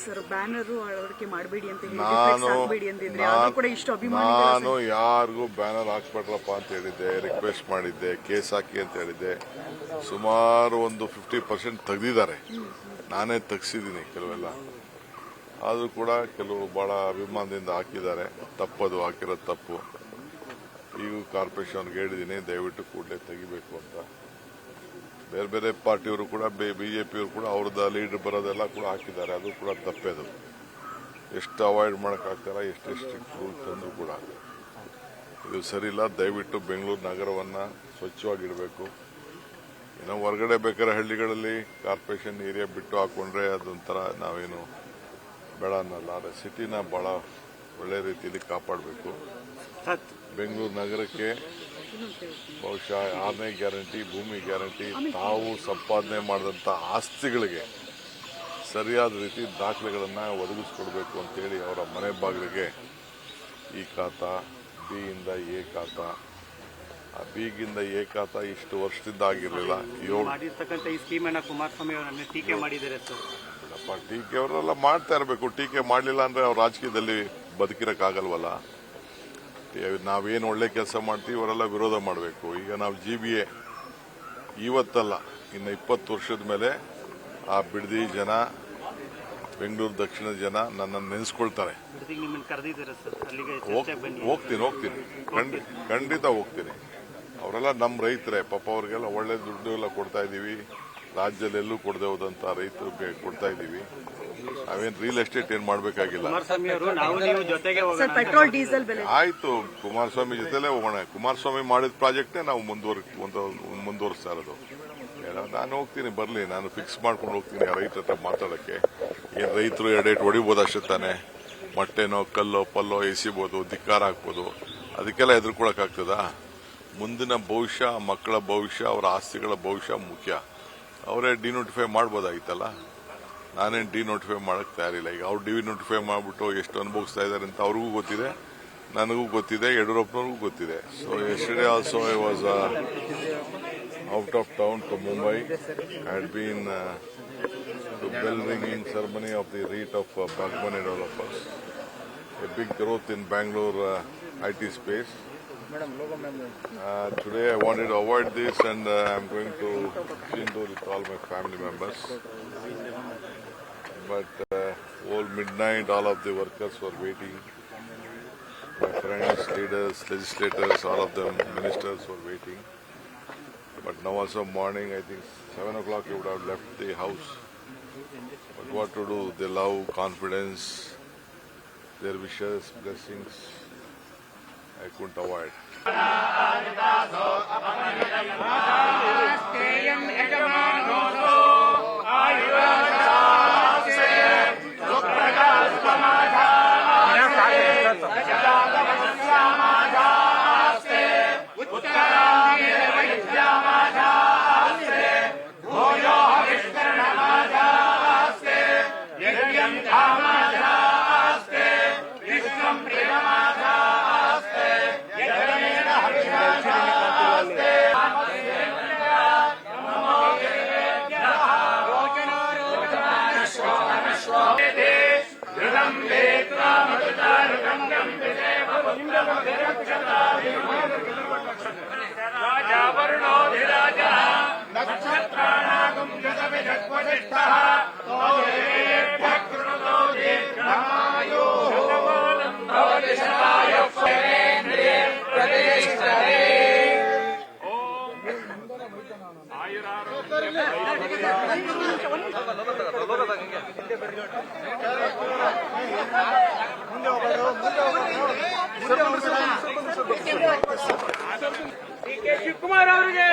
Sir banner ಅಳವಡಿಕೆ ಮಾಡಬೇಡಿ ಅಂತ ಹೇಳಿ ನಾನು ಯಾರಿಗೂ ಬ್ಯಾನರ್ ಹಾಕ್ಬಿಟ್ರಪ್ಪ ಅಂತ ಹೇಳಿದ್ದೆ, ರಿಕ್ವೆಸ್ಟ್ ಮಾಡಿದ್ದೆ, ಕೇಸ್ ಹಾಕಿ ಅಂತ ಹೇಳಿದ್ದೆ. ಸುಮಾರು ಒಂದು 50% ತೆಗೆದಿದ್ದಾರೆ. ನಾನೇ ತೆಗ್ಸಿದ್ದೀನಿ ಕೆಲವೆಲ್ಲ. ಆದ್ರೂ ಕೂಡ ಕೆಲವು ಬಹಳ ಅಭಿಮಾನದಿಂದ ಹಾಕಿದ್ದಾರೆ. ತಪ್ಪದು, ಹಾಕಿರೋದು ತಪ್ಪು. ಈಗ ಕಾರ್ಪೊರೇಷನ್ಗೆ ಹೇಳಿದ್ದೀನಿ, ದಯವಿಟ್ಟು ಕೂಡಲೇ ತೆಗಿಬೇಕು ಅಂತ. ಬೇರೆ ಬೇರೆ ಪಾರ್ಟಿಯವರು ಕೂಡ, ಬಿಜೆಪಿಯವರು ಕೂಡ ಅವ್ರದ್ದು ಲೀಡರ್ ಬರೋದೆಲ್ಲ ಕೂಡ ಹಾಕಿದ್ದಾರೆ. ಅದು ಕೂಡ ತಪ್ಪೇದು. ಎಷ್ಟು ಅವಾಯ್ಡ್ ಮಾಡೋಕ್ಕಾಗ್ತಾರ, ಎಷ್ಟೆಷ್ಟು ರೂಲ್ ತಂದ್ರು ಕೂಡ ಇದು ಸರಿಯಿಲ್ಲ. ದಯವಿಟ್ಟು ಬೆಂಗಳೂರು ನಗರವನ್ನ ಸ್ವಚ್ಛವಾಗಿಡಬೇಕು. ಇನ್ನು ಹೊರಗಡೆ ಬೇಕಾದ್ರೆ ಹಳ್ಳಿಗಳಲ್ಲಿ ಕಾರ್ಪೊರೇಷನ್ ಏರಿಯಾ ಬಿಟ್ಟು ಹಾಕೊಂಡ್ರೆ ಅದೊಂಥರ ನಾವೇನು ಬೇಡ ಅನ್ನಲ್ಲ. ಆದರೆ ಸಿಟಿನ ಬಹಳ ಒಳ್ಳೆ ರೀತಿಯಲ್ಲಿ ಕಾಪಾಡಬೇಕು. ಬೆಂಗಳೂರು ನಗರಕ್ಕೆ ಬಹುಶಃ 6ನೇ ಗ್ಯಾರಂಟಿ, ಭೂಮಿ ಗ್ಯಾರಂಟಿ, ತಾವು ಸಂಪಾದನೆ ಮಾಡಿದಂಥ ಆಸ್ತಿಗಳಿಗೆ ಸರಿಯಾದ ರೀತಿ ದಾಖಲೆಗಳನ್ನು ಒದಗಿಸ್ಕೊಡ್ಬೇಕು ಅಂತೇಳಿ ಅವರ ಮನೆ ಬಾಗಿಲಿಗೆ ಈ ಖಾತಾ, ಬಿ ಇಂದ ಎ ಖಾತಾ, ಆ ಬಿಗಿಂದ ಎ ಖಾತಾ ಇಷ್ಟು ವರ್ಷದಿಂದ ಆಗಿರಲಿಲ್ಲ. ಈ ಸ್ಕೀಮನ್ನು ಕುಮಾರಸ್ವಾಮಿ ಅವರನ್ನು ಟೀಕೆ ಮಾಡಿದ್ದಾರೆ ಸರ್. ಟೀಕೆ ಅವರೆಲ್ಲ ಮಾಡ್ತಾ ಇರಬೇಕು. ಟೀಕೆ ಮಾಡಲಿಲ್ಲ ಅಂದ್ರೆ ಅವ್ರ ರಾಜಕೀಯದಲ್ಲಿ ಬದುಕಿರಕ್ಕಾಗಲ್ವಲ್ಲ. ನಾವೇನು ಒಳ್ಳೆ ಕೆಲಸ ಮಾಡ್ತೀವಿ ಇವರೆಲ್ಲ ವಿರೋಧ ಮಾಡಬೇಕು. ಈಗ ನಾವು GBA ಇವತ್ತಲ್ಲ, ಇನ್ನು 20 ವರ್ಷದ ಮೇಲೆ ಆ ಬಿಡದಿ ಜನ, ಬೆಂಗಳೂರು ದಕ್ಷಿಣದ ಜನ ನನ್ನನ್ನು ನೆನೆಸ್ಕೊಳ್ತಾರೆ. ಹೋಗ್ತೀನಿ, ಖಂಡಿತ ಹೋಗ್ತೀನಿ. ಅವರೆಲ್ಲ ನಮ್ಮ ರೈತರೇ. ಪಾಪ ಅವ್ರಿಗೆಲ್ಲ ಒಳ್ಳೆ ದುಡ್ಡು ಎಲ್ಲ ಕೊಡ್ತಾ ಇದ್ದೀವಿ. ರಾಜ್ಯದಲ್ಲಿ ಎಲ್ಲೂ ಕೊಡದೆ ಹೋದಂತ ರೈತರಿಗೆ ಕೊಡ್ತಾ ಇದ್ದೀವಿ. ನಾವೇನು ರಿಯಲ್ ಎಸ್ಟೇಟ್ ಏನ್ ಮಾಡಬೇಕಾಗಿಲ್ಲ. ಪೆಟ್ರೋಲ್ ಡೀಸೆಲ್ ಬೆಲೆ ಆಯ್ತು, ಕುಮಾರಸ್ವಾಮಿ ಜೊತೆಲೇ ಹೋಗೋಣ. ಕುಮಾರಸ್ವಾಮಿ ಮಾಡಿದ ಪ್ರಾಜೆಕ್ಟ್ನೇ ನಾವು ಮುಂದುವರಿಸ್ತಾ ಇರೋದು. ನಾನು ಹೋಗ್ತೀನಿ, ಬರ್ಲಿ, ನಾನು ಫಿಕ್ಸ್ ಮಾಡ್ಕೊಂಡು ಹೋಗ್ತೀನಿ ರೈತರ ಹತ್ರ ಮಾತಾಡಕ್ಕೆ. ಏನ್ ರೈತರು 2 ಏಟು ಹೊಡಿಬೋದು ಅಷ್ಟೇ ತಾನೆ. ಮೊಟ್ಟೆನೋ ಕಲ್ಲೋ ಪಲ್ಲೋ ಎಸಿಬೋದು, ಧಿಕ್ಕಾರ ಹಾಕ್ಬೋದು. ಅದಕ್ಕೆಲ್ಲ ಎದುರ್ಕೊಳಕ್ಕಾಗ್ತದ? ಮುಂದಿನ ಭವಿಷ್ಯ, ಮಕ್ಕಳ ಭವಿಷ್ಯ, ಅವರ ಆಸ್ತಿಗಳ ಭವಿಷ್ಯ ಮುಖ್ಯ. ಅವರೇ ಡಿನೋಟಿಫೈ ಮಾಡ್ಬೋದಾಗಿತ್ತಲ್ಲ. ನಾನೇನು ಡಿನೋಟಿಫೈ ಮಾಡಕ್ ತಯಾರಿಲ್ಲ. ಈಗ ಅವ್ರು ಡಿನೋಟಿಫೈ ಮಾಡ್ಬಿಟ್ಟು ಎಷ್ಟು ಅನುಭವಿಸ್ತಾ ಇದ್ದಾರೆ ಅಂತ ಅವ್ರಿಗೂ ಗೊತ್ತಿದೆ, ನನಗೂ ಗೊತ್ತಿದೆ, ಯಡಿಯೂರಪ್ಪನವ್ರಿಗೂ ಗೊತ್ತಿದೆ. So yesterday also I was out of town to Mumbai. I had been to bell ringing ceremony of the REIT of Bagmani Developers. A big growth in Bangalore IT space. Today I wanted to avoid this and I'm going to Chindur with all my family members. But all midnight all of the workers were waiting. My friends, leaders, legislators, all of them, ministers were waiting. But now also morning, I think 7 o'clock you would have left the house. But what to do? Their love, confidence, their wishes, blessings, I couldn't avoid. Shivakumar ಅವರಿಗೆ